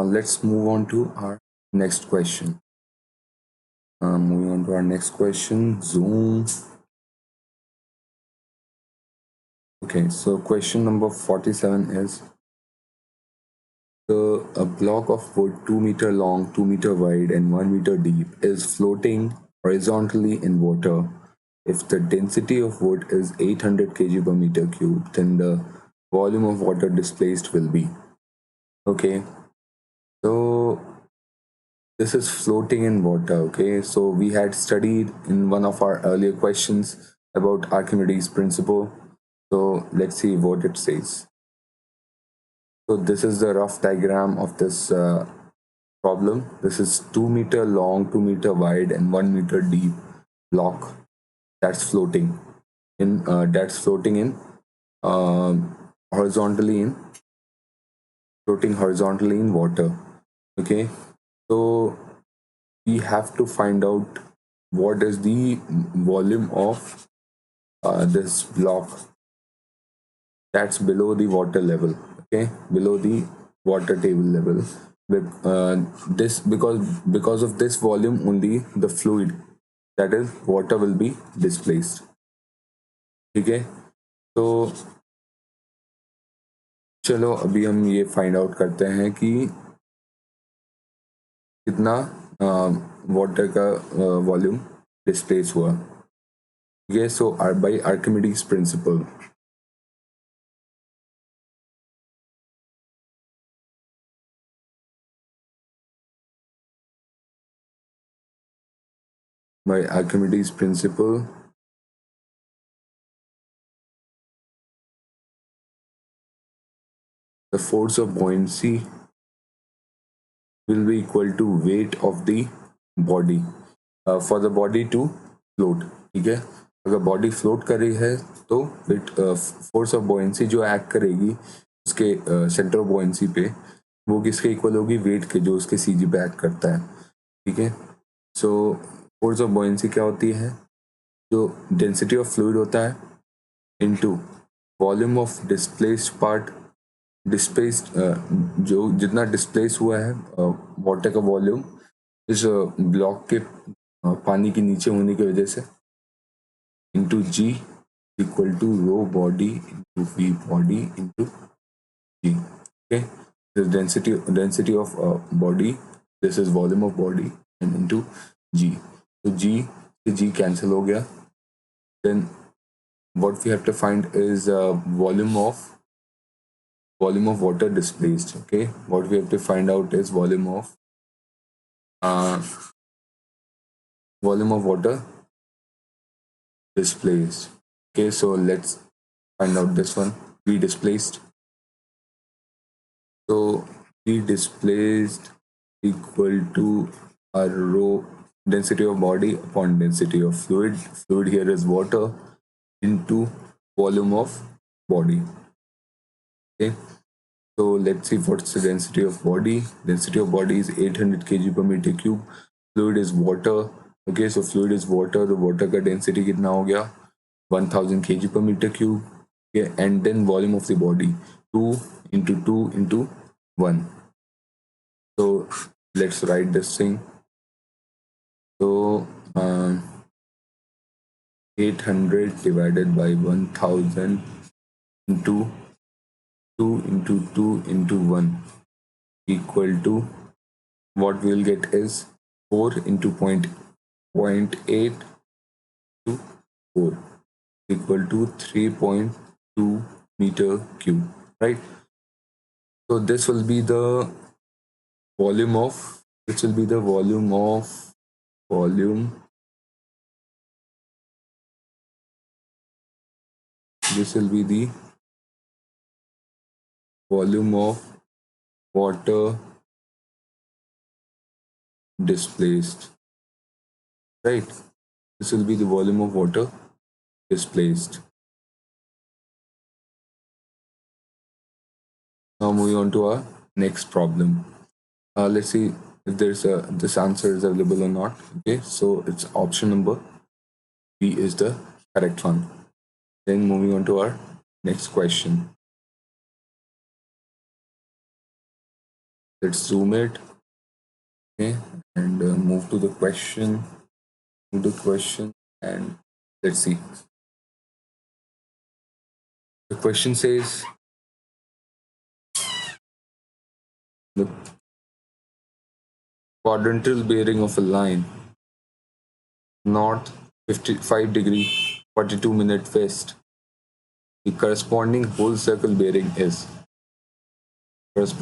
let's move on to our next question. Moving on to our next question. Zoom. Okay, so question number 47 is a block of wood 2 meter long, 2 meter wide, and 1 meter deep is floating horizontally in water. If the density of wood is 800 kg per meter cube, then the volume of water displaced will be. Okay, so this is floating in water. Okay, so we had studied in one of our earlier questions about Archimedes' principle. So let's see what it says. So this is the rough diagram of this problem. This is 2 meter long, 2 meter wide, and 1 meter deep block that's floating in horizontally in floating horizontally in water. Okay, so we have to find out what is the volume of this block that's below the water level. Okay, below the water table level. This because of this volume only the fluid, that is water, will be displaced. Okay, तो चलो अभी हम ये find out करते हैं कि कितना water का वॉल्यूम डिस्प्लेस हुआ. Okay, so by Archimedes principle. By Archimedes principle, the force of buoyancy will be equal to weight of the body for the body to float. ठीक है, अगर बॉडी फ्लोट कर रही है तो फोर्स ऑफ बॉयंसी जो act करेगी उसके सेंटर ऑफ बॉयंसी पे, वो किसके इक्वल होगी? वेट के, जो उसके सीजी पे एक्ट करता है. ठीक है, सो फोर्स ऑफ बॉयंसी क्या होती है? जो डेंसिटी ऑफ फ्लूइड होता है into volume of displaced part. Displaced जो जितना डिस्प्लेस हुआ है वाटर का वॉल्यूम इस ब्लॉक के पानी के नीचे होने की वजह से, into G equal to rho body into V body into G. Okay, density of body, this is volume of body, and into G. तो जी से जी कैंसिल हो गया. Then what we have to find is volume of water displaced. Okay, what we have to find out is volume of water displaced. Okay, so let's find out this one. V displaced. So V displaced equal to a rho density of body upon density of fluid. Fluid here is water into volume of body. Okay, so let's see what's the density of body. Density of body is 800 kg per meter cube. Fluid is water. Okay, so fluid is water. The water का density कितना हो गया? 1000 kg per meter cube. Okay, and then volume of the body 2 into 2 into 1. So let's write this thing. So 800 divided by 1000 into 2 into 2 into 1 equal to, what we will get is 4 into 0.8 to 4 equal to 3.2 meter cube, right? So this will be the volume of this will be the volume of water displaced, right? This will be the volume of water displaced. Now moving on to our next problem. Let's see if there's this answer is available or not. Okay, so it's option number B is the correct one. Then moving on to our next question. Let's zoom it. Okay, and move to the question. Move the question, and let's see. The question says the quadrantal bearing of a line north 55 degree 42-minute west. The corresponding whole circle bearing is. Let's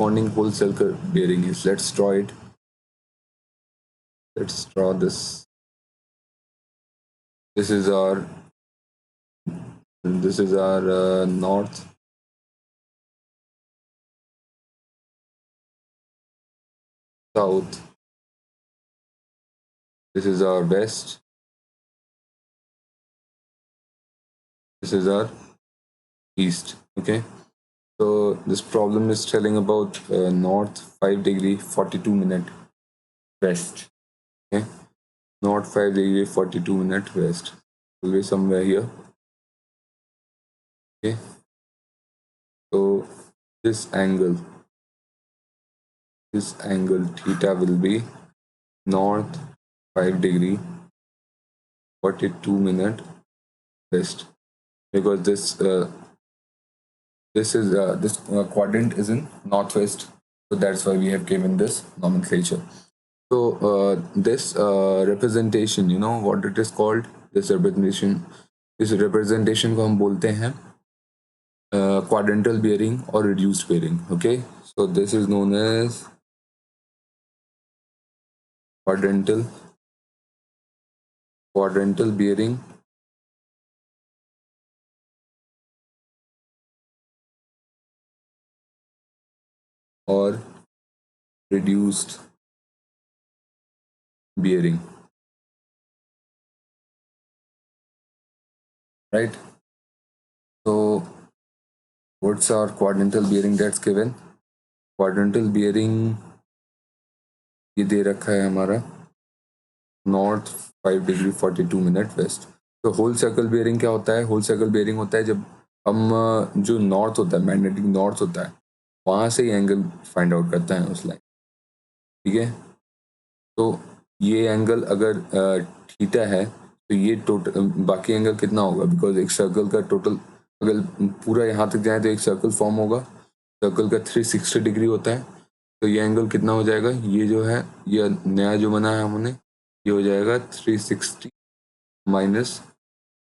draw it. Let's draw this. This is our north, south. This is our west. This is our east. Okay. So this problem is telling about north 5 degree 42-minute west. Okay. North 5 degree 42-minute west. Will be somewhere here. Okay. So this angle theta will be north 5 degree 42-minute west, because this quadrant is in northwest, so that's why we have given this nomenclature. So this representation, you know what it is called? This representation को हम बोलते हैं quadrantal bearing or reduced bearing. Okay, so this is known as quadrantal bearing or reduced bearing, right? So what's our quadrantal bearing that's given? Quadrantal bearing ये दे रखा है हमारा north 5 degree 42 minute waste. तो whole circle bearing क्या होता है? Whole circle bearing होता है जब हम जो नॉर्थ होता है, मैग्नेटिक नॉर्थ होता है, वहां से ही एंगल फाइंड आउट करता है उस लाइन. ठीक है, तो ये एंगल अगर थीटा है तो ये टोटल बाकी एंगल कितना होगा? बिकॉज एक सर्कल का टोटल अगर पूरा यहाँ तक जाए तो एक सर्कल फॉर्म होगा. सर्कल का 360 डिग्री होता है, तो ये एंगल कितना हो जाएगा? ये जो है, ये नया जो बना है हमने, ये हो जाएगा 360 माइनस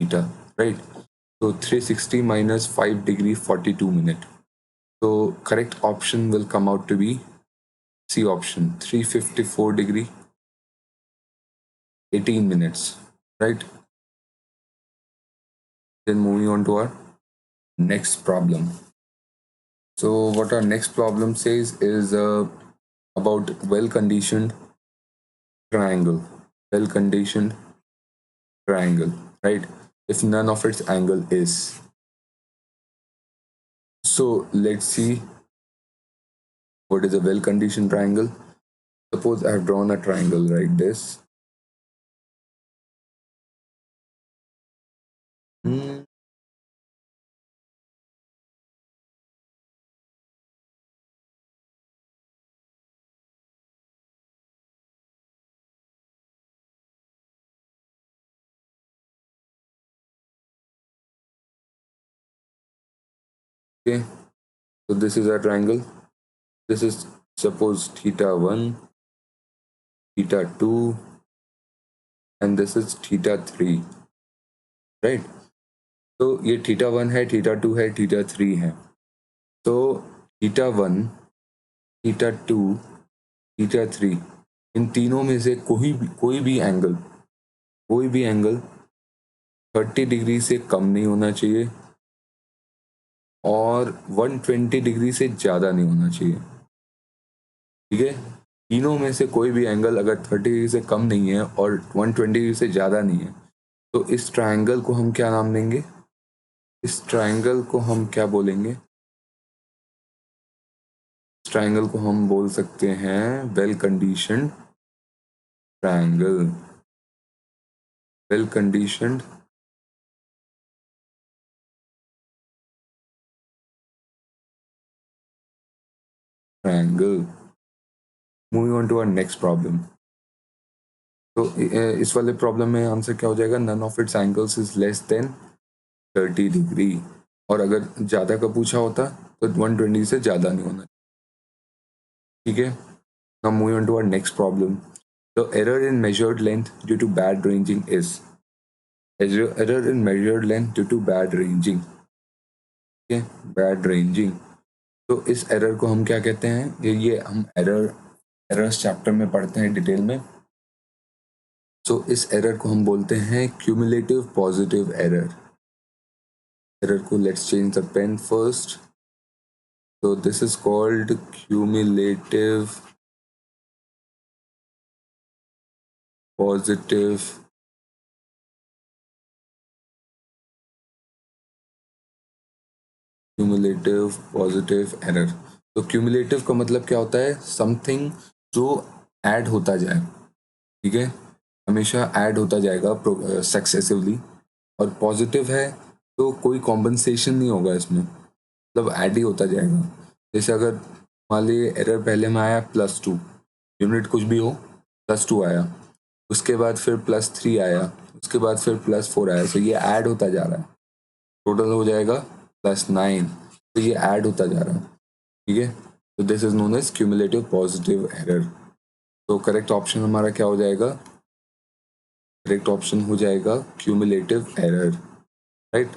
थीटा, राइट? तो 360 माइनस 5 डिग्री 42 मिनट. तो correct option will come out to be C option, 354 degree 18 minutes, right? Then moving on to our next problem. So what our next problem says is about well-conditioned triangle. Well-conditioned triangle, right? If none of its angle is. So let's see what is a well-conditioned triangle. Suppose I have drawn a triangle like this. Okay, so this is a triangle. This is suppose theta 1, theta 2, and this is theta 3, right? तो ये theta 1 है, theta 2 है, theta 3 है. तो theta 1, theta 2, theta 3, इन तीनों में से कोई भी एंगल 30 डिग्री से कम नहीं होना चाहिए और 120 डिग्री से ज़्यादा नहीं होना चाहिए. ठीक है, तीनों में से कोई भी एंगल अगर 30 डिग्री से कम नहीं है और 120 डिग्री से ज़्यादा नहीं है, तो इस ट्राइंगल को हम क्या नाम देंगे? इस ट्राइंगल को हम क्या बोलेंगे? इस ट्राइंगल को हम बोल सकते हैं well conditioned triangle. Well conditioned triangle. Moving on to our next problem. तो इस वाले प्रॉब्लम में आंसर क्या हो जाएगा, none of its angles is less than 30 degree, और अगर ज़्यादा का पूछा होता तो 120 से ज़्यादा नहीं होना, ठीक है। Now moving on to our next problem. The error in measured length due to bad ranging is, error in measured length due to bad ranging, ठीक है, बैड रेंजिंग। तो इस एरर को हम क्या कहते हैं, ये हम एरर्स चैप्टर में पढ़ते हैं डिटेल में। सो इस एरर को हम बोलते हैं क्यूमुलेटिव पॉजिटिव एरर। एरर को let's change the pen first. So this is called cumulative positive error। तो क्यूमुलेटिव का मतलब क्या होता है, समथिंग जो ऐड होता जाए, ठीक है, हमेशा ऐड होता जाएगा सक्सेसिवली। और पॉजिटिव है तो कोई कॉम्पनसेशन नहीं होगा इसमें, मतलब ऐड ही होता जाएगा। जैसे अगर मान लीजिए एरर पहले में आया +2, यूनिट कुछ भी हो, +2 आया, उसके बाद फिर +3 आया, उसके बाद फिर +4 आया, तो ये ऐड होता जा रहा है, टोटल हो जाएगा +9, तो ये ऐड होता जा रहा है, ठीक है। तो this is known as cumulative positive error. तो करेक्ट ऑप्शन हमारा क्या हो जाएगा, करेक्ट ऑप्शन हो जाएगा cumulative error, right.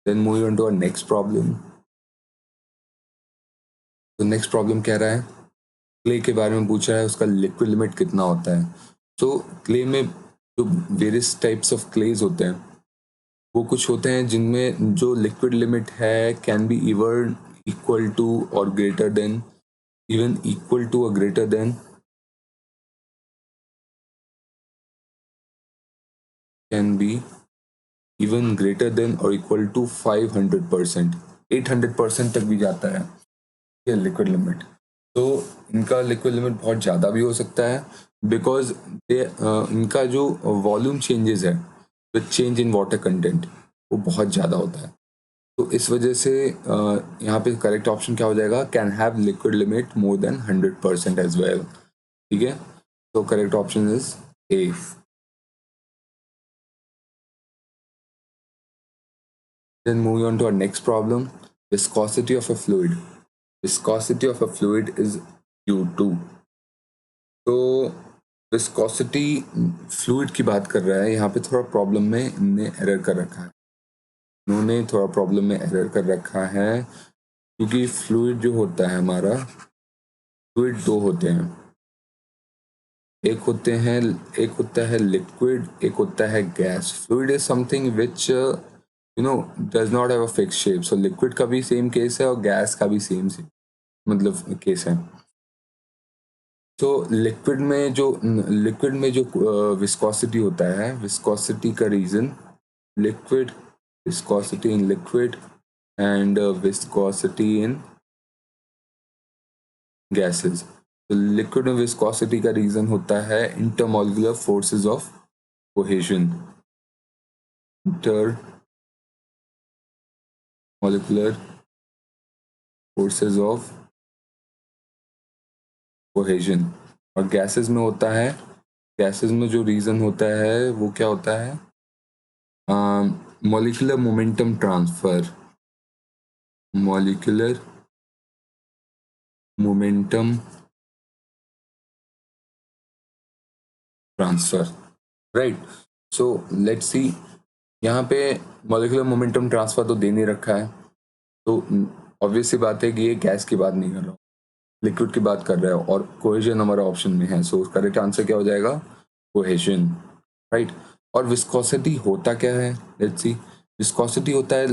Then moving on to our next problem. तो नेक्स्ट प्रॉब्लम कह रहा है, क्ले के बारे में पूछा है, उसका लिक्विड लिमिट कितना होता है। तो क्ले में जो वेरियस टाइप्स ऑफ क्लेज होते हैं, वो कुछ होते हैं जिनमें जो लिक्विड लिमिट है can be even equal to और greater than, even equal to और greater than, can be even greater than और इक्वल टू 500%, 800% तक भी जाता है ये लिक्विड लिमिट। तो इनका लिक्विड लिमिट बहुत ज़्यादा भी हो सकता है, बिकॉज इनका जो वॉल्यूम चेंजेस है with change in water content वो बहुत ज़्यादा होता है। तो इस वजह से यहाँ पे करेक्ट ऑप्शन क्या हो जाएगा, can have liquid limit more than 100% as well, ठीक है। तो correct option is A. Then moving on to our next problem, viscosity of a fluid. Viscosity of a fluid is U2. तो viscosity fluid की बात कर रहा है, यहाँ पे थोड़ा प्रॉब्लम में इनने एरर कर रखा है, इन्होंने थोड़ा प्रॉब्लम में एरर कर रखा है, क्योंकि फ्लूइड जो होता है हमारा, फ्लूइड दो होते हैं, एक होता है लिक्विड, एक होता है gas. Fluid is something which does not have a fix shape. So liquid का भी सेम केस है और गैस का भी सेम मतलब केस है। तो लिक्विड में जो विस्कोसिटी होता है, विस्कोसिटी का reason liquid, viscosity in liquid and viscosity in gases. तो लिक्विड में विस्कोसिटी का रीजन होता है intermolecular forces of cohesion, intermolecular forces of cohesion. और गैसेस में होता है, गैसेस में जो रीजन होता है वो क्या होता है, molecular momentum transfer, molecular momentum transfer, right. So let's see, यहाँ पे मॉलिक्यूलर मोमेंटम ट्रांसफर तो दे नहीं रखा है, तो ऑब्वियस सी बात है कि ये गैस की बात नहीं कर रहा, लिक्विड की बात कर रहा है, और कोहेजन हमारा ऑप्शन में है। सो करेक्ट आंसर क्या हो जाएगा, कोहेजन, राइट। और विस्कोसिटी होता क्या है, लेट्स सी। विस्कोसिटी होता है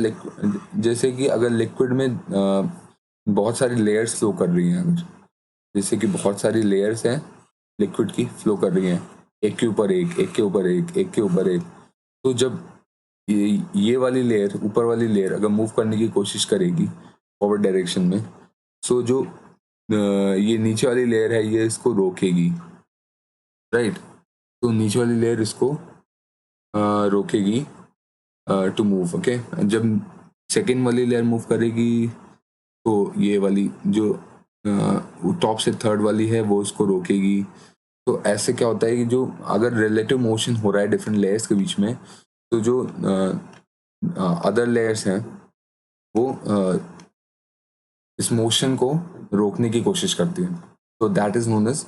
जैसे कि अगर लिक्विड में बहुत सारी लेयर्स फ्लो कर रही हैं, अगर जैसे कि बहुत सारी लेयर्स हैं लिक्विड की फ्लो कर रही हैं, एक के ऊपर एक, एक के ऊपर एक, एक के ऊपर एक, तो जब ये वाली लेयर, ऊपर वाली लेयर अगर मूव करने की कोशिश करेगी फॉरवर्ड डायरेक्शन में, सो जो ये नीचे वाली लेयर है ये इसको रोकेगी, राइट। तो नीचे वाली लेयर इसको रोकेगी टू मूव, ओके। जब सेकेंड वाली लेयर मूव करेगी तो ये वाली जो टॉप से थर्ड वाली है वो उसको रोकेगी। तो ऐसे क्या होता है कि जो अगर रिलेटिव मोशन हो रहा है डिफरेंट लेयर्स के बीच में, तो जो अदर लेयर्स हैं वो इस मोशन को रोकने की कोशिश करती है। तो that is known as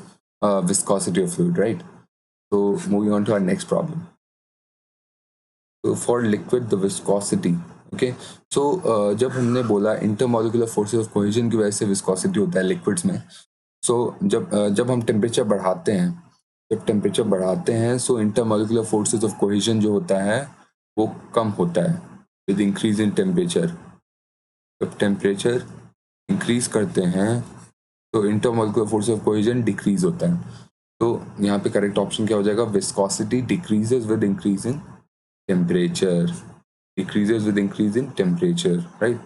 viscosity of fluid, right. तो moving on to our next problem. तो for liquid the viscosity, okay, so जब हमने बोला इंटरमॉलिक्यूलर फोर्सेस ऑफ कोहेजन की वजह से विस्कोसिटी होता है लिक्विड्स में। सो जब हम टेम्परेचर बढ़ाते हैं, सो इंटरमॉलिक्यूलर फोर्सेस ऑफ कोहेजन जो होता है वो कम होता है विद इंक्रीज इन टेम्परेचर। जब टेम्परेचर इंक्रीज करते हैं तो intermolecular force of cohesion decrease होता है। तो यहाँ पे करेक्ट ऑप्शन क्या हो जाएगा, viscosity decreases with increase in temperature, right.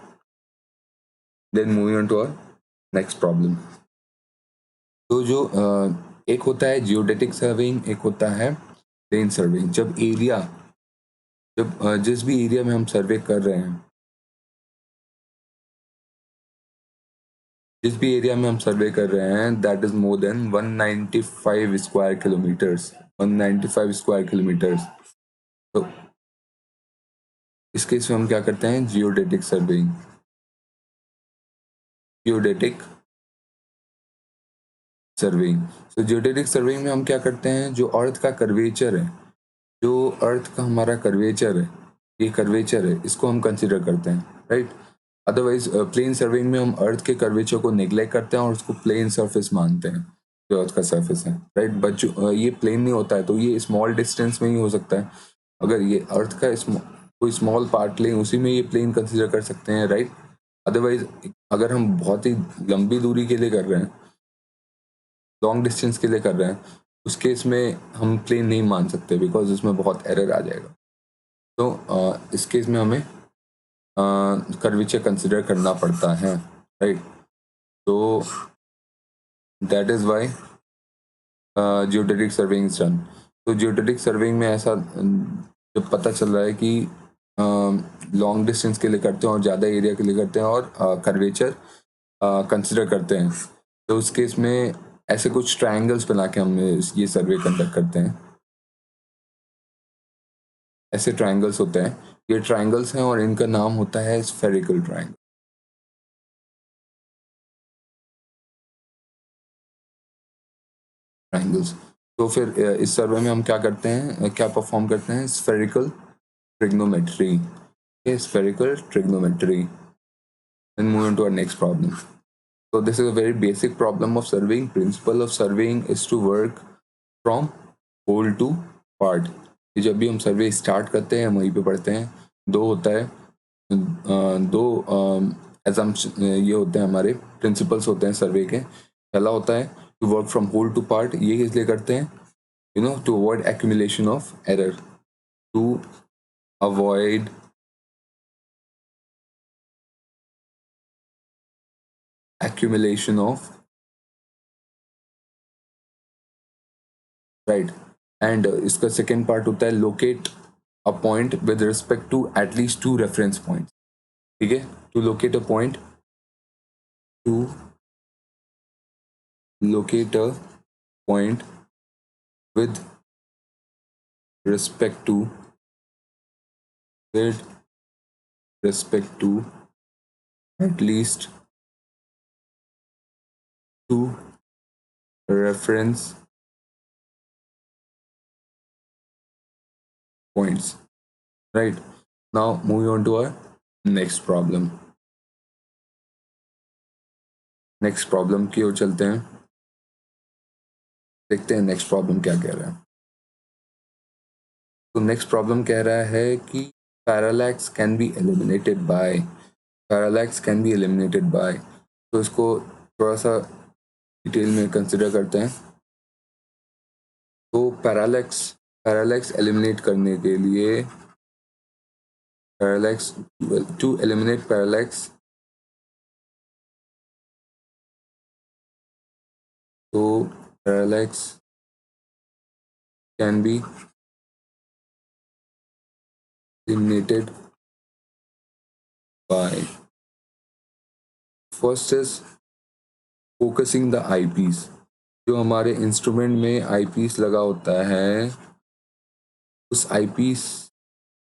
Then moving on to our next problem. तो जो एक होता है जियोडेटिक सर्वेइंग, एक होता है प्लेन सर्वेइंग। जिस भी एरिया में हम सर्वे कर रहे हैं, that is more than 195 square kilometres, 195 square kilometres. तो इस केस में हम क्या करते हैं, जियोडेटिक सर्वेइंग सो जियोडेटिक सर्वेइंग में हम क्या करते हैं, जो अर्थ का कर्वेचर है, जो अर्थ का हमारा कर्वेचर है, ये कर्वेचर है, इसको हम कंसिडर करते हैं, राइट। अदरवाइज प्लेन सर्वेइंग में हम अर्थ के कर्वेचर को नेग्लेक्ट करते हैं और उसको प्लेन सरफेस मानते हैं, जो अर्थ का सरफेस है, राइट। बट जो ये प्लेन नहीं होता है तो ये स्मॉल डिस्टेंस में ही हो सकता है। अगर ये अर्थ का कोई स्मॉल पार्ट लें, उसी में ये प्लेन कंसिडर कर सकते हैं, राइट। अदरवाइज अगर हम बहुत ही लंबी दूरी के लिए कर रहे हैं, लॉन्ग डिस्टेंस के लिए कर रहे हैं, उस केस में हम प्लेन नहीं मान सकते बिकॉज उसमें बहुत एरर आ जाएगा। तो इस केस में हमें कर्वेचर कंसिडर करना पड़ता है, राइट। तो that is why geodetic surveying is done. तो जियोडेटिक सर्वेइंग में ऐसा जब पता चल रहा है कि लॉन्ग डिस्टेंस के लिए करते हैं और ज़्यादा एरिया के लिए करते हैं और कर्वेचर कंसिडर करते हैं, तो उस केस में ऐसे कुछ ट्रायंगल्स बना के हम ये सर्वे कंडक्ट करते हैं। ऐसे ट्रायंगल्स होते हैं, ये ट्रायंगल्स हैं और इनका नाम होता है स्फेरिकल ट्रायंगल। ट्रायंगल्स। तो फिर इस सर्वे में हम क्या करते हैं, क्या परफॉर्म करते हैं, spherical trigonometry, spherical trigonometry. Then move on to our next problem. So this is a very basic problem of surveying. Principle of surveying is to work from whole to part. जब भी हम सर्वे start करते हैं वहीं पे पढ़ते हैं, दो होता है, दो assumption ये होते हैं हमारे प्रिंसिपल्स होते हैं सर्वे के। पहला होता है to work from whole to part, ये इसलिए करते हैं to avoid accumulation of error, to avoid accumulation of, right. And इसका सेकेंड पार्ट होता है locate a point with respect to at least two reference point, ठीक है। To locate a point, to locate a point with respect to with respect to at least two reference points, right. Now moving on to our next problem की ओर चलते हैं, देखते हैं next problem क्या कह रहा है। तो नेक्स्ट प्रॉब्लम कह रहा है कि parallax can be eliminated bye, तो इसको थोड़ा सा डिटेल में कंसिडर करते हैं। तो पैरालैक्स एलिमिनेट करने के लिए, टू एलिमिनेट पैरालैक्स, तो parallax can be eliminated by, first is focusing the I piece, जो हमारे इंस्ट्रूमेंट में आई पीस लगा होता है, उस आई पीस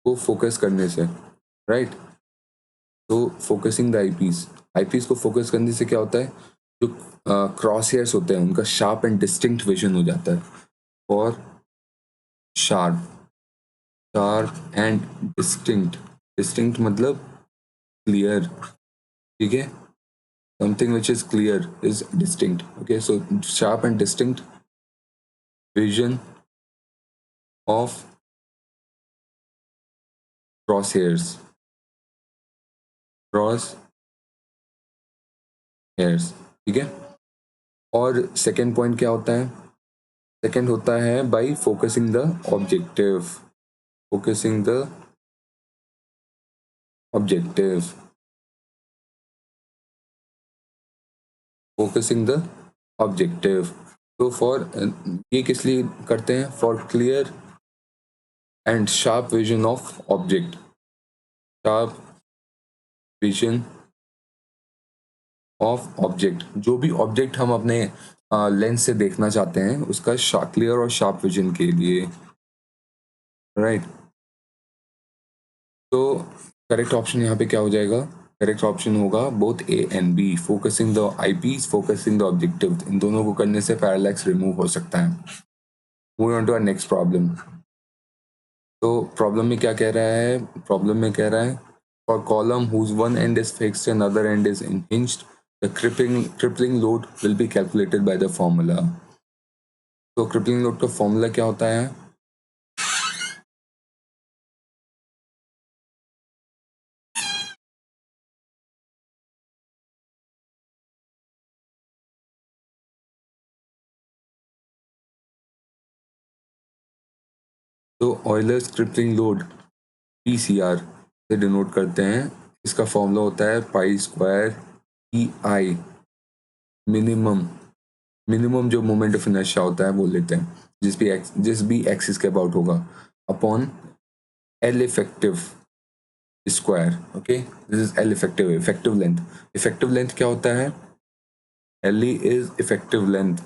को फोकस करने से, राइट। तो फोकसिंग द आई पीस को फोकस करने से क्या होता है, जो क्रॉस हेयर्स होते हैं उनका शार्प एंड डिस्टिंक्ट विजन हो जाता है। और sharp sharp and distinct, distinct मतलब क्लियर, ठीक है। Something which is clear is distinct, okay. So sharp and distinct vision of crosshairs, cross hairs, ठीक है। और सेकेंड पॉइंट क्या होता है, सेकेंड होता है bye focusing the objective, focusing the objective, focusing the objective. तो फॉर ये किस लिए करते हैं, for clear and sharp vision of object, sharp vision of object, जो भी ऑब्जेक्ट हम अपने लेंस से देखना चाहते हैं उसका क्लियर और शार्प विजन के लिए, राइट। तो करेक्ट ऑप्शन यहाँ पे क्या हो जाएगा, करेक्ट ऑप्शन होगा both A and B, focusing the I piece, focusing the objective. इन दोनों को करने से पैरालैक्स रिमूव हो सकता है। Moving on to our next problem. तो प्रॉब्लम में क्या कह रहा है, प्रॉब्लम में कह रहा है for column whose one end is fixed and other end is hinged, the crippling load will be calculated by the formula। तो crippling load का फॉर्मूला क्या होता है, तो ऑयलर्स क्रिपलिंग लोड PCR से डिनोट करते हैं। इसका फॉर्मूला होता है पाई स्क्वायर ई आई, मिनिमम, मिनिमम जो मोमेंट ऑफ इनर्शिया होता है वो लेते हैं, जिस भी एक्सिस के अबाउट होगा, upon L effective square, okay. This is L effective, effective length. Effective length क्या होता है, L E is effective length.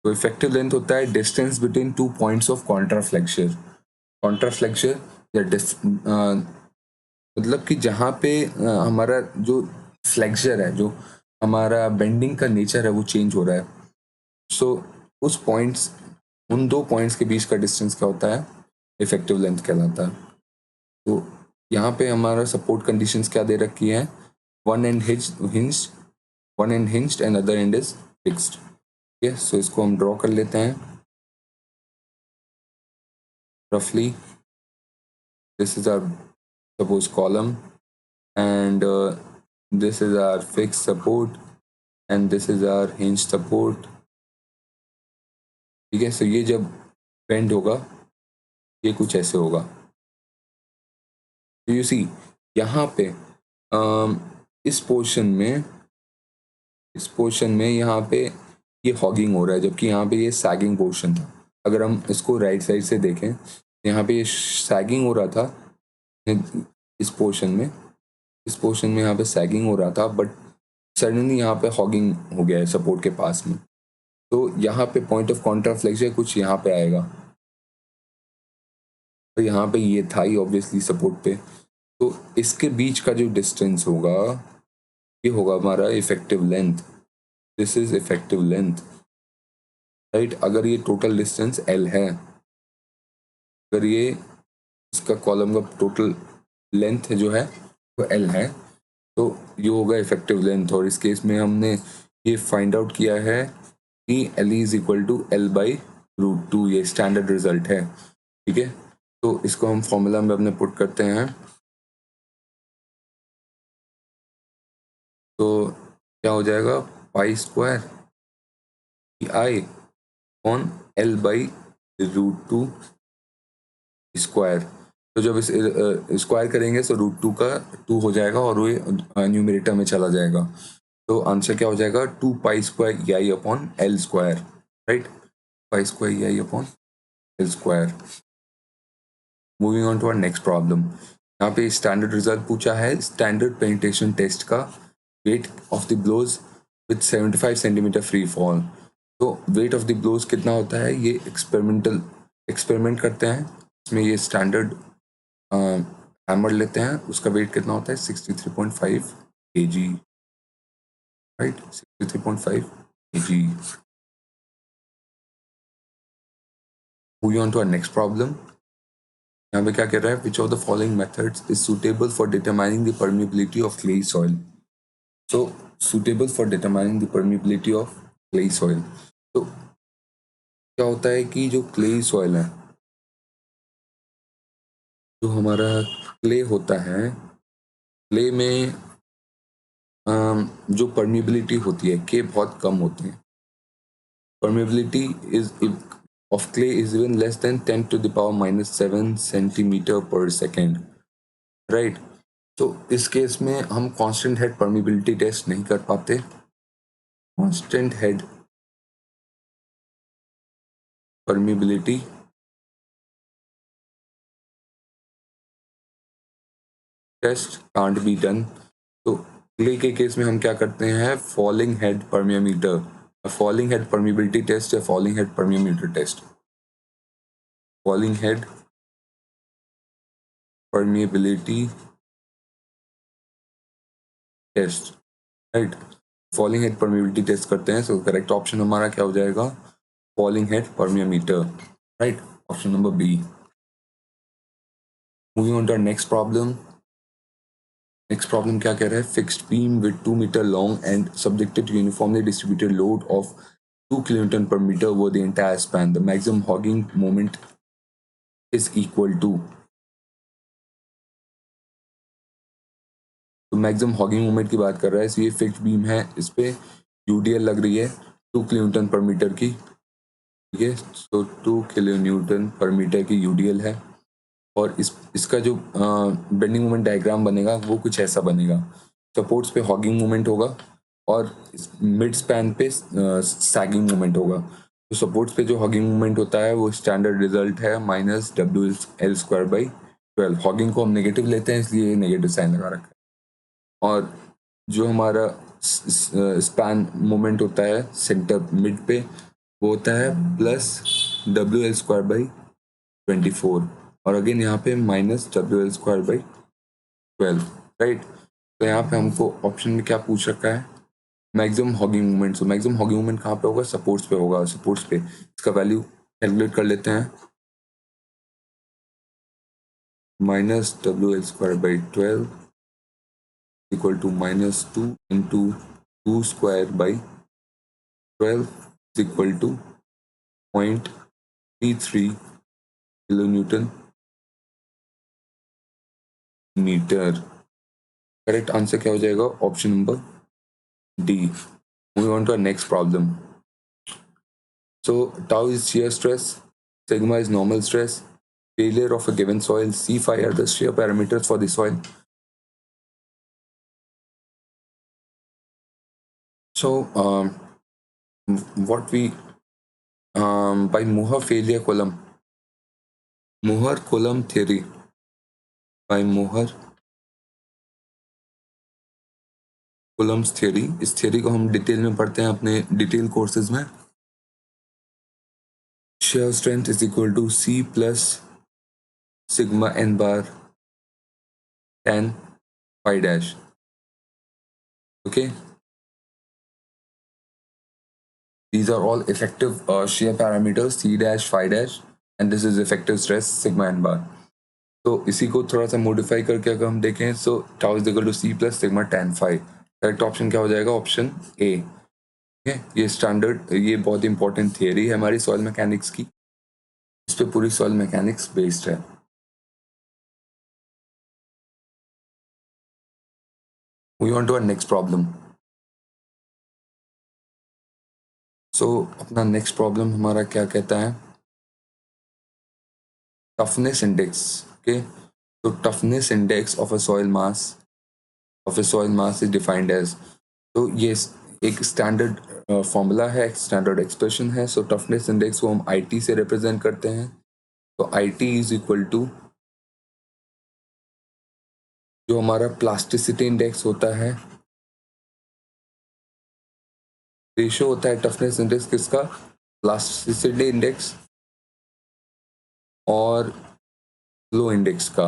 तो इफेक्टिव लेंथ होता है distance between two points of contraflexure, contraflexure या मतलब कि जहाँ पे हमारा जो फ्लेक्चर है, जो हमारा बेंडिंग का नेचर है वो चेंज हो रहा है। सो उस पॉइंट्स, उन दो पॉइंट्स के बीच का डिस्टेंस क्या होता है, इफेक्टिव लेंथ कहलाता है। तो यहाँ पे हमारा सपोर्ट कंडीशंस क्या दे रखी है, one and hinged, one and hinged and other end is fixed, ठीक है। सो इसको हम ड्रॉ कर लेते हैं रफली। This is our suppose column and this is our fixed support and this is our hinge support, ठीक है। सो ये जब बेंड होगा ये कुछ ऐसे होगा। तो यू सी यहाँ पे इस पोर्शन में, इस पोर्शन में यहाँ पे ये हॉगिंग हो रहा है, जबकि यहाँ पे ये सैगिंग पोर्शन था। अगर हम इसको राइट साइड से देखें, यहाँ पे ये सैगिंग हो रहा था इस पोर्शन में, इस पोर्शन में यहाँ पे सैगिंग हो रहा था, बट सडनली यहाँ पे हॉगिंग हो गया है सपोर्ट के पास में। तो यहाँ पे पॉइंट ऑफ कॉन्ट्राफ्लेक्शन कुछ यहाँ पे आएगा, तो यहाँ पे ये था ही ऑब्वियसली सपोर्ट पे। तो इसके बीच का जो डिस्टेंस होगा ये होगा हमारा effective length, this is effective length, right. अगर ये टोटल डिस्टेंस L है, अगर ये इसका कॉलम का टोटल लेंथ जो है वो L है, तो ये होगा इफेक्टिव लेंथ। और इस केस में हमने ये फाइंड आउट किया है कि L is equal to L/√2, ये स्टैंडर्ड रिजल्ट है, ठीक है। तो इसको हम फॉर्मूला में अपने पुट करते हैं। तो क्या हो जाएगा, pi square I on L/√2 square. तो जब इस स्क्वायर करेंगे तो √2 का 2 हो जाएगा और वो न्यूमरेटर में चला जाएगा। तो आंसर क्या हो जाएगा, 2 pi square E I upon L square, right. Pi square E I upon L square. Moving on to our next problem. यहाँ पे स्टैंडर्ड रिजल्ट पूछा है स्टैंडर्ड पेनिट्रेशन टेस्ट का, weight of the blows with 75 centimetre free fall. तो weight of the blows कितना होता है, ये एक्सपेरिमेंट करते हैं, इसमें ये स्टैंडर्ड हैमर लेते हैं, उसका वेट कितना होता है 63.5 kg, right, 63.5 kg। Moving on to our next problem. यहाँ पे क्या कह रहा है, which of the following methods is suitable for determining the permeability of clay soil. So suitable for determining the permeability of clay soil. तो क्या होता है कि जो क्ले सॉइल है, जो हमारा क्ले होता है, क्ले में जो परमिबिलिटी होती है, के बहुत कम होते हैं। Permeability is of clay is even less than 10 to the power minus 7 centimeter per second, right? तो इस केस में हम कांस्टेंट हेड परमिबिलिटी टेस्ट नहीं कर पाते। Constant head permeability test can't be done. तो क्ले के केस में हम क्या करते हैं, falling head permeameter, falling head permeability test या falling head permeameter test, falling head permeability test, right. Falling head permeability test करते हैं, सो करेक्ट ऑप्शन हमारा क्या हो जाएगा, falling head permeameter, right, option number B. Moving on to our next problem. Next problem क्या कह रहा है, fixed beam with 2 metre long and subjected to uniformly distributed load of 2 kilonewton per meter over the entire span. The maximum hogging moment is equal to, तो maximum hogging moment की बात कर रहा है, ये फिक्स्ड बीम है, इस पे यूडीएल लग रही है 2 kilonewton per meter की, ठीक है। सो 2 kilonewton per meter की यूडीएल है, और इसका जो बेंडिंग मोमेंट डायग्राम बनेगा वो कुछ ऐसा बनेगा। सपोर्ट्स पे हॉगिंग मोमेंट होगा और मिड स्पैन पे सैगिंग मोमेंट होगा। तो सपोर्ट्स पे जो हॉगिंग मोमेंट होता है वो स्टैंडर्ड रिजल्ट है -WL²/12। हॉगिंग को हम नेगेटिव लेते हैं, इसलिए नेगेटिव साइन लगा रखा है। और जो हमारा स्पैन मोमेंट होता है सेंटर मिड पे, वो होता है +WL²/24, और अगेन यहाँ पे -WL²/12, राइट। तो यहाँ पे हमको ऑप्शन में क्या पूछ रखा है, maximum hugging movement. So maximum hugging movement कहाँ पे होगा, सपोर्ट्स पे होगा। सपोर्ट्स पे इसका वैल्यू कैलकुलेट कर लेते हैं, -WL²/12 equal to -2 into 2² / 12 is equal to 0.33 kilonewton metre. Correct answer क्या हो जाएगा, option number D. Moving on to our next problem. So tau is shear stress, sigma is normal stress, failure of a given soil, C5 are the shear parameters for the soil. So what we by Mohr-Coulomb theory, by Mohr-Coulomb's theory, इस theory को हम detail में पढ़ते हैं अपने detail courses में। shear strength is equal to C plus sigma n bar tan phi dash, okay. These are all effective shear parameters, C dash, phi dash, and this is effective stress sigma n bar. तो इसी को थोड़ा सा modify करके अगर हम देखें, so tau is equal to C plus sigma tan phi। Correct option क्या हो जाएगा, ऑप्शन ए, ठीक है। ये स्टैंडर्ड, ये बहुत इंपॉर्टेंट थियरी है हमारी सॉइल मैकेनिक्स की, इस पे पूरी सॉइल मैकेनिक्स बेस्ड है। Moving on to our next problem. So अपना नेक्स्ट प्रॉब्लम हमारा क्या कहता है, टफनेस इंडेक्स, ओके। तो toughness index of a soil mass is defined as, तो ये एक स्टैंडर्ड फॉर्मूला है, एक स्टैंडर्ड एक्सप्रेशन है। सो टफनेस इंडेक्स को हम IT से रिप्रेजेंट करते हैं। तो IT इज इक्वल टू जो हमारा प्लास्टिसिटी इंडेक्स होता है, रेशियो होता है टफनेस इंडेक्स किसका, प्लास्टिसिटी इंडेक्स और फ्लो इंडेक्स का।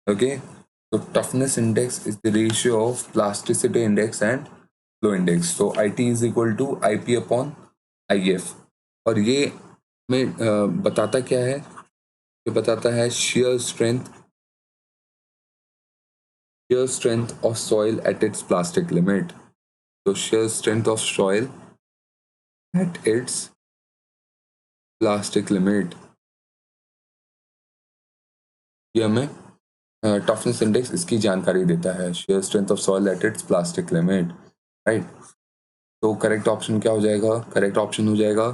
ओके, तो toughness index is the ratio of plasticity index and flow index. तो I T is equal to I P upon I F. और ये में बताता क्या है, ये बताता है shear strength of soil at its plastic limit। तो shear strength of soil at its plastic limit, ये हमें टफनेस इंडेक्स इसकी जानकारी देता है, shear strength of soil at its plastic limit, right. तो करेक्ट ऑप्शन क्या हो जाएगा, करेक्ट ऑप्शन हो जाएगा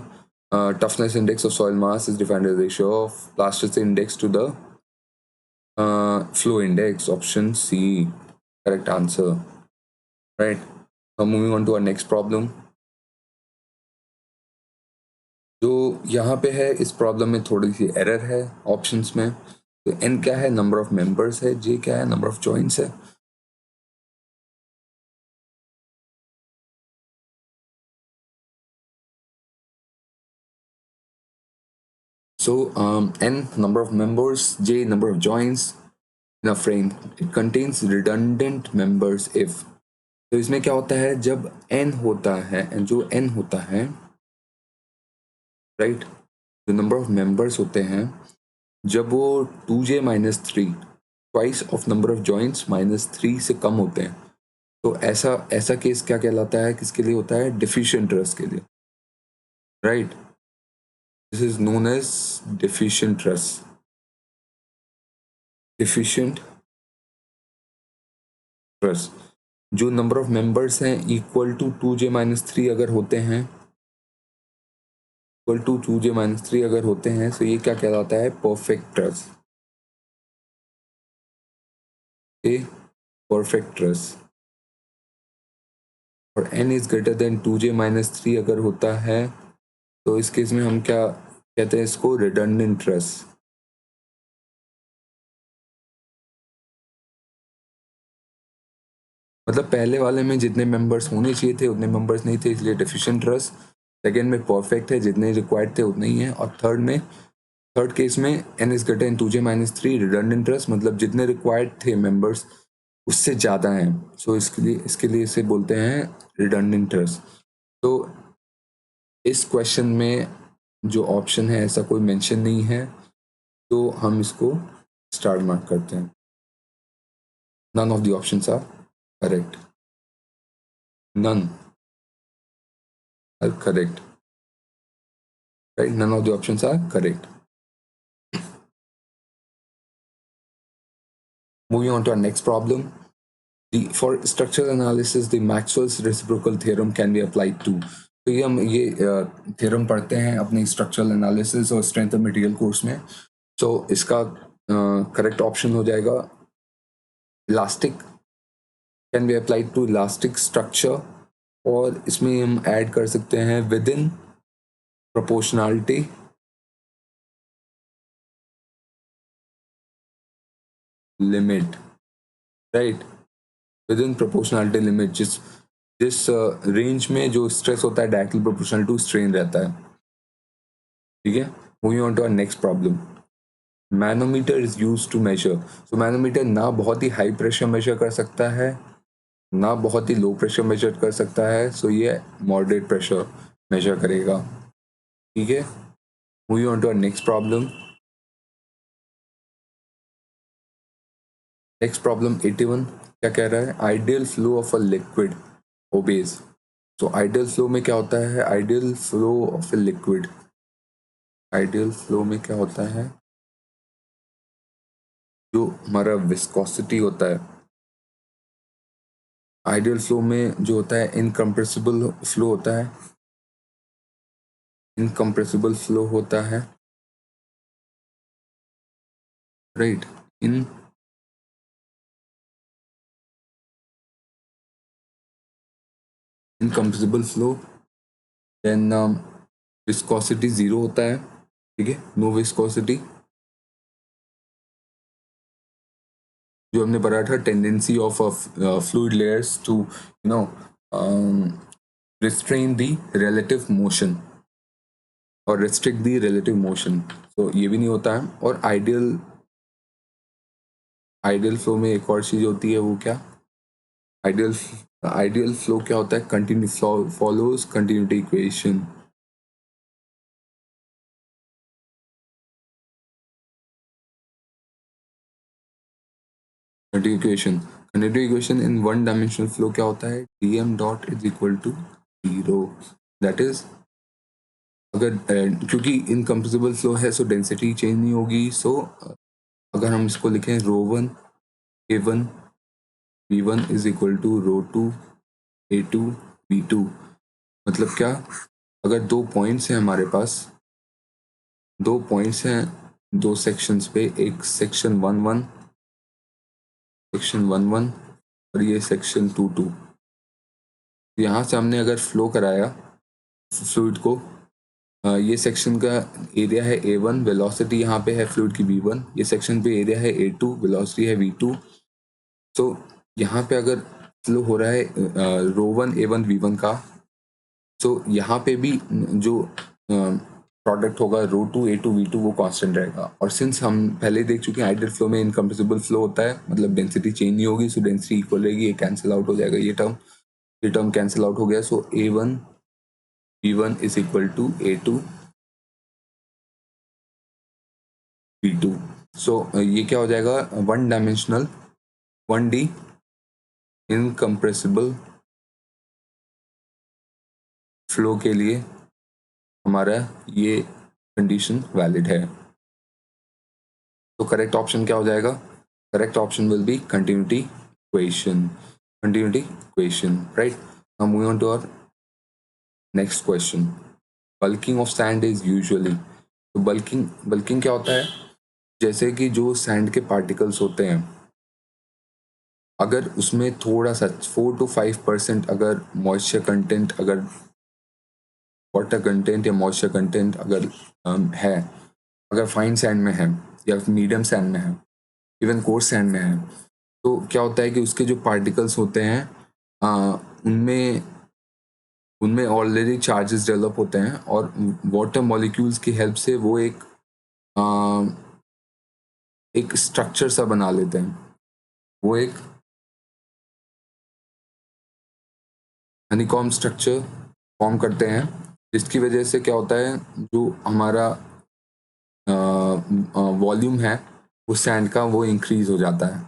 toughness index of soil mass is defined as ratio of plasticity index to the flow index, option C correct answer, right. Now moving on to our next problem। जो यहाँ पे है इस प्रॉब्लम में थोड़ी सी error है ऑप्शंस में। तो n क्या है, नंबर ऑफ मेंबर्स है, j क्या है, नंबर ऑफ जॉइंट्स है। So n number of members, j number of joints in a frame, it contains redundant members if। तो इसमें क्या होता है, जब n होता है, जो n होता है, राइट, जो नंबर ऑफ मेंबर्स होते हैं, जब वो 2j minus three twice of number of joints minus three से कम होते हैं, तो ऐसा ऐसा केस क्या कहलाता है, किसके लिए होता है, डिफिशिएंट ट्रस के लिए, right. This is known as deficient truss, deficient truss. जो नंबर ऑफ मेंबर्स हैं equal to 2j minus three अगर होते हैं, equal to 2j minus three अगर होते हैं, तो ये क्या कहलाता है, perfect truss, a perfect truss. और n is greater than 2j minus three अगर होता है, तो इस केस में हम क्या कहते हैं, इसको रिडंडेंट ट्रस। मतलब पहले वाले में जितने मेंबर्स होने चाहिए थे उतने मेंबर्स नहीं थे, इसलिए डेफिशिएंट ट्रस। सेकेंड में परफेक्ट है, जितने रिक्वायर्ड थे उतने ही है। और थर्ड केस में n is greater than 2j minus three, redundant truss, मतलब जितने रिक्वायर्ड थे मेंबर्स उससे ज़्यादा हैं। सो इसके लिए इसे बोलते हैं रिडंडेंट ट्रस। तो इस क्वेश्चन में जो ऑप्शन है ऐसा कोई मेंशन नहीं है, तो हम इसको स्टार मार्क करते हैं। None of the options are correct, none are correct, right, none of the options are correct। Moving on to our next problem, for structural analysis the Maxwell's reciprocal theorem can be applied to। तो ये हम ये theorem पढ़ते हैं अपने structural analysis और strength of material course में। तो इसका करेक्ट ऑप्शन हो जाएगा elastic, can be applied to elastic structure. और इसमें हम ऐड कर सकते हैं within proportionality limit, right, within proportionality limit, जिस रेंज में जो स्ट्रेस होता है डायरेक्टली प्रोपोर्शनल टू स्ट्रेन रहता है, ठीक है। Moving on to our next problem, manometer is used to measure. So manometer ना बहुत ही हाई प्रेशर मेजर कर सकता है, ना बहुत ही लो प्रेशर मेजर कर सकता है, सो ये मॉडरेट प्रेशर मेजर करेगा, ठीक है। Moving on to our next problem, next problem 81 क्या कह रहा है, ideal flow of a liquid obeys. तो आइडियल फ्लो में क्या होता है, ideal flow of a liquid, ideal flow में क्या होता है, जो हमारा विस्कोसिटी होता है, आइडियल फ्लो में जो होता है इनकम्प्रेसिबल फ्लो होता है, इनकम्प्रेसिबल फ्लो होता है, right, in incompressible flow, then viscosity zero होता है, ठीक है, नो विस्कोसिटी, जो हमने पढ़ा था, tendency of fluid layers to you know restrain the relative motion और रिस्ट्रिक्ट दी रिलेटिव मोशन। तो ये भी नहीं होता है। और आइडियल फ्लो में एक और चीज होती है, वो क्या, आइडियल फ्लो क्या होता है, continue follows continuity equation. Continuity equation in one dimensional flow क्या होता है, dm dot is equal to 0। That is अगर क्योंकि इनकम्प्रेसिबल फ्लो है सो डेंसिटी चेंज नहीं होगी। सो अगर हम इसको लिखें ρ1 a1 v1 is equal to ρ2 a2 v2, मतलब क्या, अगर दो पॉइंट्स हैं हमारे पास, दो पॉइंट्स हैं दो सेक्शंस पे, एक सेक्शन 1 1 और ये सेक्शन 2 यहाँ से हमने अगर फ्लो कराया फ्लूइड को, ये सेक्शन का एरिया है a1, वेलोसिटी यहाँ पे है फ्लूइड की v1, ये सेक्शन पे एरिया है a2, वेलोसिटी है v2। तो यहाँ पे अगर फ्लो हो रहा है ρ1 a1 v1 का, तो यहाँ पे भी जो प्रोडक्ट होगा ρ2 a2 v2 वो कांस्टेंट रहेगा। और सिंस हम पहले देख चुके हैं आइडियल फ्लो में इनकम्प्रेसिबल फ्लो होता है, मतलब डेंसिटी चेंज नहीं होगी, सो डेंसिटी इक्वल रहेगी, ये कैंसिल आउट हो जाएगा, ये टर्म कैंसिल आउट हो गया। So a1 v1 is equal to a2 v2। So ये क्या हो जाएगा, one dimensional 1D incompressible flow के लिए हमारा ये कंडीशन वैलिड है। तो करेक्ट ऑप्शन क्या हो जाएगा, correct option will be continuity equation, right. Now moving on to our next question. Bulking of sand is usually, तो बल्किंग क्या होता है, जैसे कि जो सैंड के पार्टिकल्स होते हैं, अगर उसमें थोड़ा सा 4 to 5% अगर मॉइस्चर कंटेंट, अगर वाटर कंटेंट या मॉइस्चर कंटेंट अगर है, अगर फाइन सैंड में है या मीडियम सैंड में है, इवन कोर्स सैंड में है, तो क्या होता है कि उसके जो पार्टिकल्स होते हैं उनमें उनमें ऑलरेडी चार्जेस डेवलप होते हैं और वाटर मॉलिक्यूल्स की हेल्प से वो एक स्ट्रक्चर सा बना लेते हैं, वो एक हनीकॉम्ब स्ट्रक्चर फॉर्म करते हैं, जिसकी वजह से क्या होता है, जो हमारा वॉल्यूम है वो सैंड का वो इंक्रीज हो जाता है,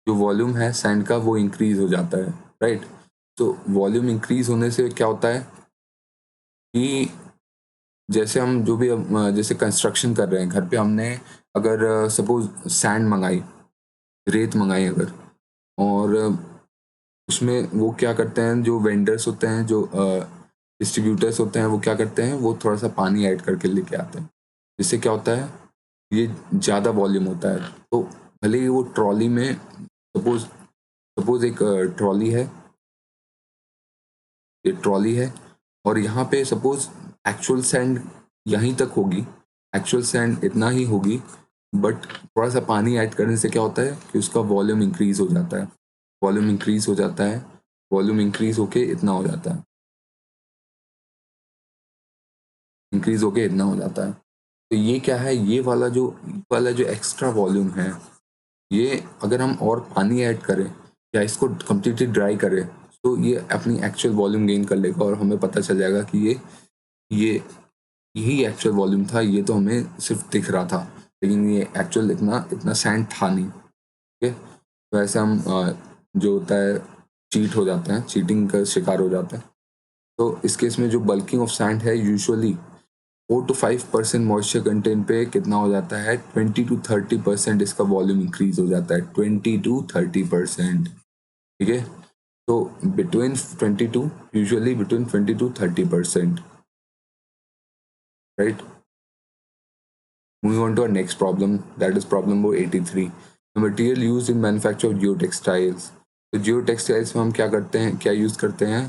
जो वॉल्यूम है सैंड का वो इंक्रीज हो जाता है, राइट। तो वॉल्यूम इंक्रीज होने से क्या होता है कि जैसे हम जो भी जैसे कंस्ट्रक्शन कर रहे हैं घर पे, हमने अगर सपोज सैंड मंगाई, रेत मंगाई अगर, और उसमें वो क्या करते हैं, जो वेंडर्स होते हैं, जो डिस्ट्रीब्यूटर्स होते हैं, वो क्या करते हैं, वो थोड़ा सा पानी ऐड करके लेके आते हैं, जिससे क्या होता है, ये ज़्यादा वॉल्यूम होता है। तो भले ही वो ट्रॉली में सपोज एक ट्रॉली है, ये ट्रॉली है, और यहाँ पे सपोज एक्चुअल सैंड यहीं तक होगी, एक्चुअल सैंड इतना ही होगी, बट थोड़ा सा पानी ऐड करने से क्या होता है कि उसका वॉल्यूम इंक्रीज हो जाता है, वॉल्यूम इंक्रीज हो जाता है, वॉल्यूम इंक्रीज होके इतना हो जाता है, इंक्रीज होके इतना हो जाता है। तो ये क्या है, ये वाला जो एक्स्ट्रा वॉल्यूम है, ये अगर हम और पानी ऐड करें या इसको कम्प्लीटली ड्राई करें, तो ये अपनी एक्चुअल वॉल्यूम गेन कर लेगा और हमें पता चल जाएगा कि ये यही एक्चुअल वॉल्यूम था, ये तो हमें सिर्फ दिख रहा था, लेकिन ये एक्चुअल इतना सैंड था नहीं। ठीक है, तो ऐसे हम जो होता है चीट हो जाते हैं, चीटिंग का शिकार हो जाते हैं। तो इस केस में जो बल्किंग ऑफ सैंड है, यूजुअली 4 to 5% मॉइस्चर कंटेंट पे कितना हो जाता है, 20 to 30% इसका वॉल्यूम इंक्रीज हो जाता है, 20 to 30%। ठीक है, तो usually between 20 to 30%, right. Moving on to our next problem, that is problem number 83. The material used in manufacture of geotextiles. तो geotextiles में हम क्या करते हैं, क्या यूज करते हैं,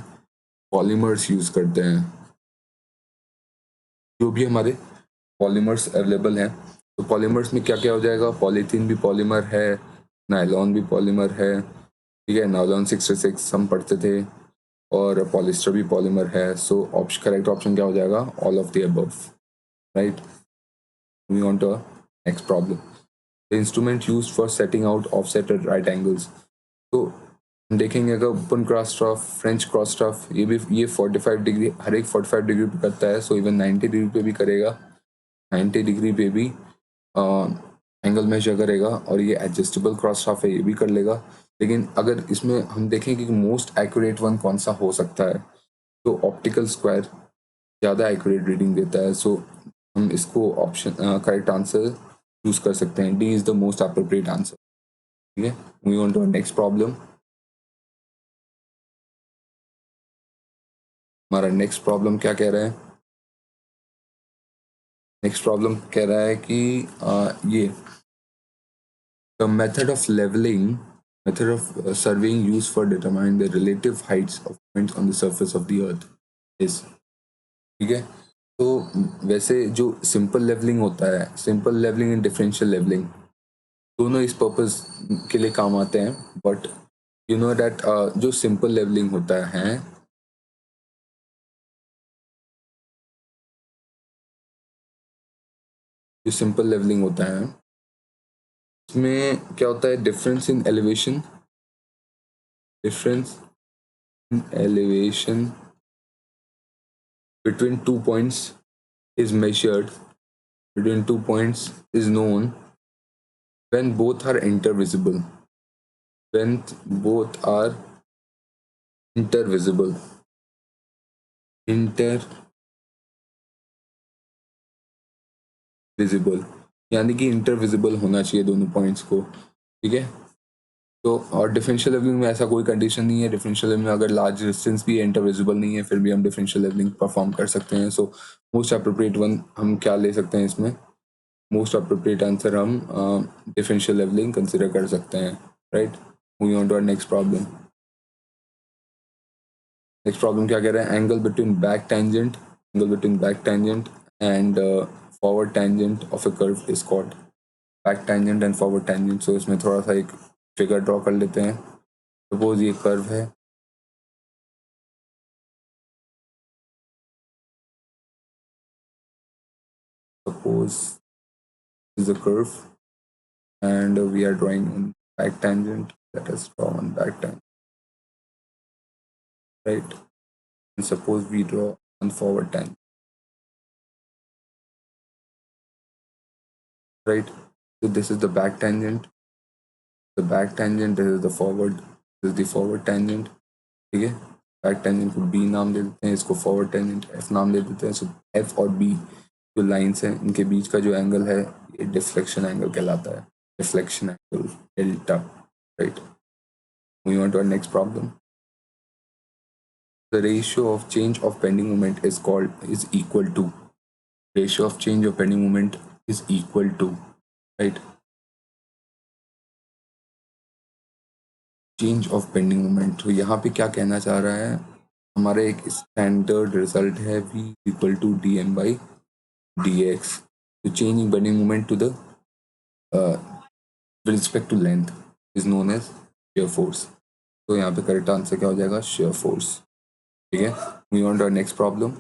पॉलीमर्स यूज करते हैं। जो भी हमारे पॉलीमर्स अवेलेबल हैं, तो पॉलीमर्स में क्या क्या हो जाएगा, पॉलीथीन भी पॉलीमर है, नायलॉन भी पॉलीमर है, ठीक है, नायलॉन 66 हम पढ़ते थे, और पॉलिस्टर भी पॉलीमर है। सो करेक्ट ऑप्शन क्या हो जाएगा? All of the above, right. Moving on to next problem, the instrument used for setting out offset at right angles. तो देखेंगे अगर open cross staff, French cross staff, ये 45 डिग्री, हर एक 45 डिग्री पे करता है। सो इवन 90 डिग्री पे भी करेगा, 90 डिग्री पे भी एंगल मेजर करेगा, और ये एडजस्टेबल क्रॉस स्ट्रफ है, ये भी कर लेगा। लेकिन अगर इसमें हम देखें कि मोस्ट एक्यूरेट वन कौन सा हो सकता है, तो ऑप्टिकल स्क्वायर ज़्यादा एक्यूरेट रीडिंग देता है। सो हम इसको ऑप्शन करेक्ट आंसर चूज कर सकते हैं, D is the most appropriate answer, ठीक है। Moving on to next problem, हमारा नेक्स्ट प्रॉब्लम क्या कह रहा है? नेक्स्ट प्रॉब्लम कह रहा है कि ये the method of levelling, method of surveying use for determine the relative heights of points on the surface of the earth is, ठीक है। तो वैसे जो सिंपल लेवलिंग होता है, simple levelling and differential levelling, दोनों इस पर्पस के लिए काम आते हैं। बट यू नो दैट जो सिंपल लेवलिंग होता है, जो सिंपल लेवलिंग होता है, इसमें क्या होता है? Difference in elevation, difference in elevation between 2 points is measured, between 2 points is known when both are intervisible, when both are intervisible, intervisible, यानी कि इंटरविजिबल होना चाहिए दोनों पॉइंट्स को, ठीक है। तो और डिफरेंशियल लेवलिंग में ऐसा कोई कंडीशन नहीं है। डिफरेंशियल लेवलिंग में अगर लार्ज डिस्टेंस भी इंटरविजिबल नहीं है, फिर भी हम डिफरेंशियल लेवलिंग परफॉर्म कर सकते हैं। सो मोस्ट अप्रोप्रिएट वन हम क्या ले सकते हैं इसमें? मोस्ट अप्रोप्रिएट आंसर हम डिफरेंशियल लेवलिंग कंसिडर कर सकते हैं, right. Moving on to our next problem, next problem क्या कह रहा है? Angle between back tangent, angle between back tangent and forward tangent of a curve is called, back tangent and forward tangent. So इसमें थोड़ा सा एक figure draw कर लेते हैं। सपोज ये कर्व है, suppose is a curve and we are drawing on back tangent. Let us draw on back tangent, right? And suppose we draw on forward tangent, right? So this is the back tangent, the back tangent, this is the forward, this is the forward tangent, ठीक है। Back tangent को B नाम दे देते हैं, इसको forward tangent F नाम दे देते हैं। सो एफ और बी जो लाइंस हैं, इनके बीच का जो एंगल है, ये डिफ्लेक्शन एंगल कहलाता है, deflection angle delta, right. Moving on to our next problem, the ratio of change of bending moment is equal to, ratio of change of bending moment is equal to, right, change of bending moment। तो यहाँ पे क्या कहना चाह रहा है? हमारे एक स्टैंडर्ड रिजल्ट है v equal to dm by dx। तो change in bending moment to the with respect to length is known as shear force। तो यहाँ पे करेक्ट आंसर क्या हो जाएगा? shear force, ठीक है। Moving on to our next problem,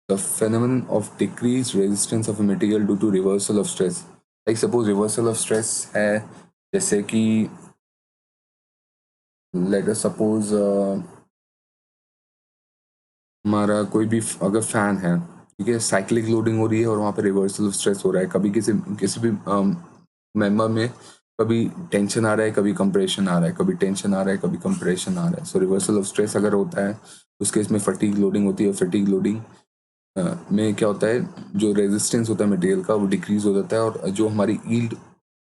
the phenomenon of decreased resistance of a material due to reversal of stress। like suppose reversal of stress है, जैसे कि let us suppose हमारा कोई भी अगर फैन है, ठीक है, साइक्लिक लोडिंग हो रही है और वहाँ पे रिवर्सल ऑफ स्ट्रेस हो रहा है, कभी किसी किसी भी मेंबर में कभी टेंशन आ रहा है, कभी कंप्रेशन आ रहा है, कभी टेंशन आ रहा है, कभी कंप्रेशन आ रहा है। सो रिवर्सल ऑफ स्ट्रेस अगर होता है, उस केस में फटीग लोडिंग होती है। फटीग लोडिंग में क्या होता है? जो रेजिस्टेंस होता है मटेरियल का, वो डिक्रीज हो जाता है, और जो हमारी ईल्ड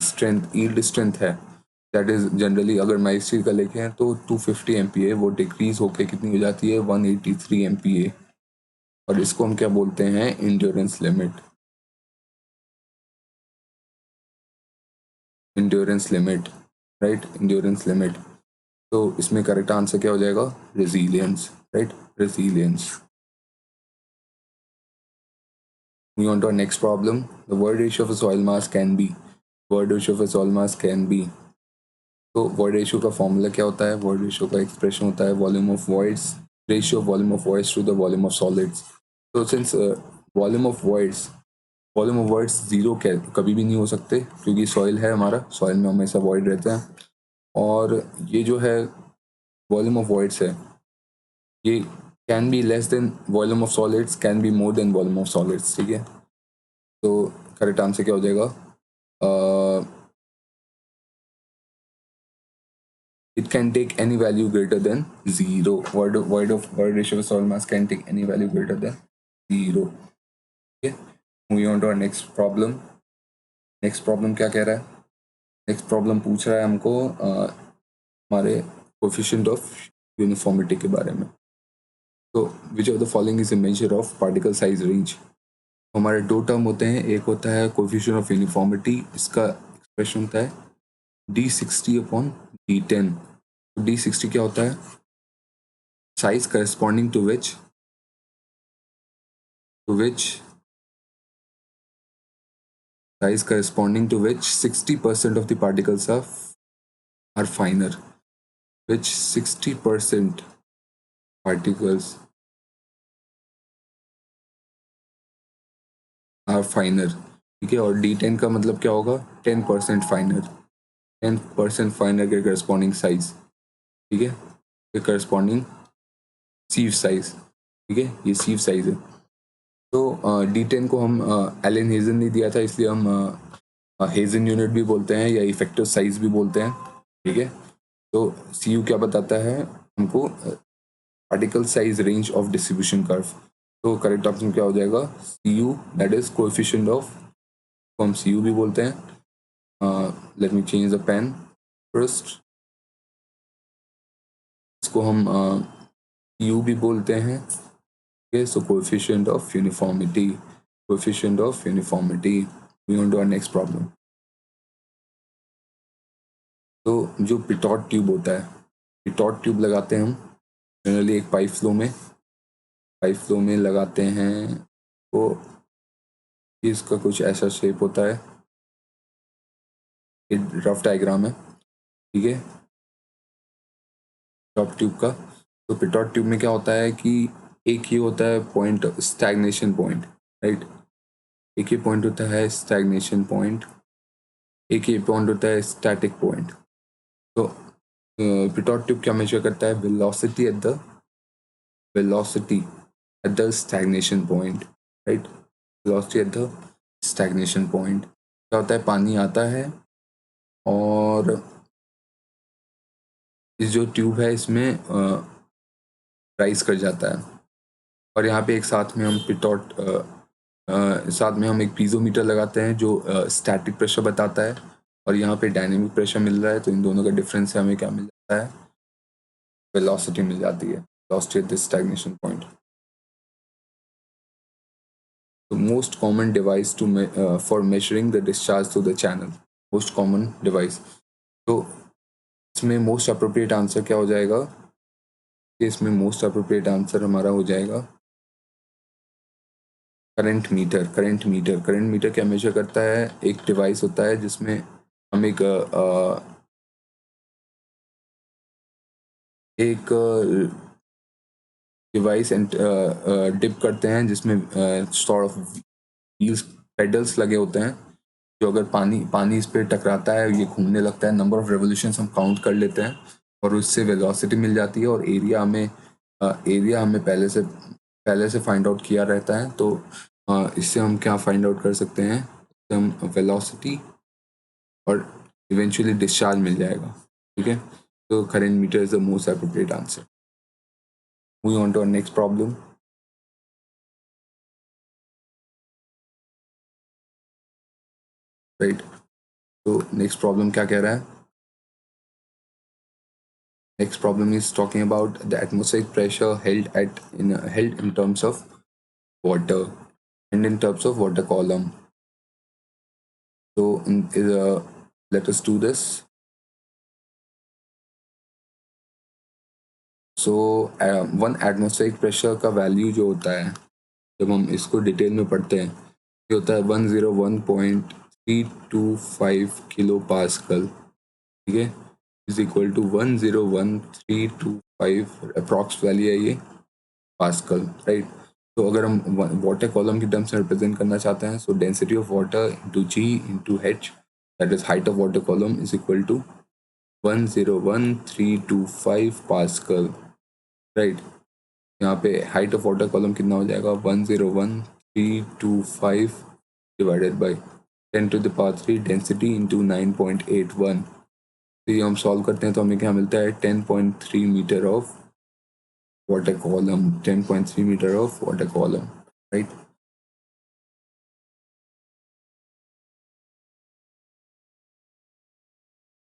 स्ट्रेंथ है, दैट इज जनरली अगर मैं इस चीज़ का लेके तो 250 MPa, वो डिक्रीज होके कितनी हो जाती है? 183 MPa। और इसको हम क्या बोलते हैं? Endurance limit, endurance limit, right, endurance limit. तो इसमें करेक्ट आंसर क्या हो जाएगा? Resilience, right, resilience. Moving on to our next problem, the word ratio of a soil mass can be, void ratio of a solid mass can be, तो void ratio का formula क्या होता है? void ratio का expression होता है volume of voids, ratio of volume of voids to the volume of solids. तो since volume of voids zero कभी भी नहीं हो सकते क्योंकि सॉइल है हमारा, सॉइल में हमेशा void रहते हैं, और ये जो है volume of voids है ये can be less than volume of solids, can be more than volume of solids, ठीक है। तो करेक्ट आंसर क्या हो जाएगा? it can take any value greater than 0. Void ratio of solid mass can take any value greater than 0. Okay, moving on to our next problem. Next problem क्या कह रहा है? नेक्स्ट प्रॉब्लम पूछ रहा है हमको हमारे कोफिशिएंट ऑफ यूनिफॉर्मिटी के बारे में। तो which of the following is a measure of particle size range. हमारे दो टर्म होते हैं, एक होता है कोफिशिएंट ऑफ यूनिफॉर्मिटी, इसका एक्सप्रेशन होता है d60 अपॉन d10। d60 क्या होता है? Size corresponding to which size corresponding to which 60% of the particles are finer, which 60% particles are finer, ठीक है। और d10 का मतलब क्या होगा? 10% फाइनर, 10% फाइनर के करस्पॉन्डिंग साइज, ठीक है, के करस्पॉन्डिंग सीव साइज, ठीक है, ये सीव साइज है। तो d10 को हम एलन हेजन ने दिया था, इसलिए हम हेजन यूनिट भी बोलते हैं या इफेक्टिव साइज भी बोलते हैं, ठीक है। तो सी यू क्या बताता है हमको? Particle size range of distribution curve. तो करेक्ट ऑप्शन क्या हो जाएगा? C U, that is coefficient of, तो हम सी यू भी बोलते हैं। Let me change the pen first, इसको हम यू भी बोलते हैं, so coefficient of uniformity, coefficient of uniformity. We want to our next problem. तो जो पिटॉट ट्यूब होता है, पिटॉट ट्यूब लगाते हैं हम जनरली एक पाइप फ्लो में लगाते हैं, तो इसका कुछ ऐसा शेप होता है, ये रफ डायग्राम है, ठीक है, पिटॉट ट्यूब का। तो पिटॉट ट्यूब में क्या होता है कि एक ही होता है पॉइंट, स्टैग्नेशन पॉइंट, राइट, एक ही पॉइंट होता है स्टैग्नेशन पॉइंट, एक ही पॉइंट होता है स्टैटिक पॉइंट। तो पिटॉट ट्यूब क्या मेजर करता है? Velocity at the stagnation point, right, velocity at the stagnation point. क्या होता है? पानी आता है और इस जो ट्यूब है इसमें राइज कर जाता है, और यहाँ पे एक साथ में हम साथ में हम एक पीजोमीटर लगाते हैं जो स्टैटिक प्रेशर बताता है, और यहाँ पे डायनेमिक प्रेशर मिल रहा है, तो इन दोनों का डिफरेंस से हमें क्या मिल जाता है? वेलोसिटी मिल जाती है, velocity at the stagnation point. तो most common device for measuring the discharge through the channel, most common device. तो इसमें मोस्ट अप्रोप्रिएट आंसर क्या हो जाएगा? इसमें मोस्ट अप्रोप्रिएट आंसर हमारा हो जाएगा करंट मीटर क्या मेजर करता है? एक डिवाइस होता है जिसमें हम एक डिवाइस डिप करते हैं जिसमें सॉर्ट ऑफ व्हील्स, पेडल्स लगे होते हैं, जो अगर पानी इस पे टकराता है, ये घूमने लगता है, नंबर ऑफ रेवोल्यूशंस हम काउंट कर लेते हैं और उससे वेलोसिटी मिल जाती है, और एरिया हमें पहले से फाइंड आउट किया रहता है। तो इससे हम क्या फाइंड आउट कर सकते हैं? हम वेलोसिटी और इवेंचुअली डिस्चार्ज मिल जाएगा, ठीक है। तो current meter is the most appropriate answer. Moving on to our next problem. Right, तो नेक्स्ट प्रॉब्लम क्या कह रहा है? Next problem is talking about the atmospheric pressure held in terms of water and in terms of water column. So let us do this. So one atmospheric pressure का value जो होता है, जब हम इसको डिटेल में पढ़ते हैं, ये होता है 101.6 101.325 किलो पास्कल, ठीक है, is equal to 101.325 approx value है ये पास्कल, राइट। तो अगर हम वाटर कॉलम की टर्म्स में रिप्रेजेंट करना चाहते हैं, so density of water into G into H, that is height of water column, is equal to 101.325 pascal, right. यहाँ पे हाइट ऑफ वाटर कॉलम कितना हो जाएगा, 101.325 डिवाइडेड बाई 10⁻³ डेंसिटी इंटू 9.81। तो ये हम सॉल्व करते हैं तो हमें क्या मिलता है, 10.3 metre of water column, 10.3 metre of water column, right.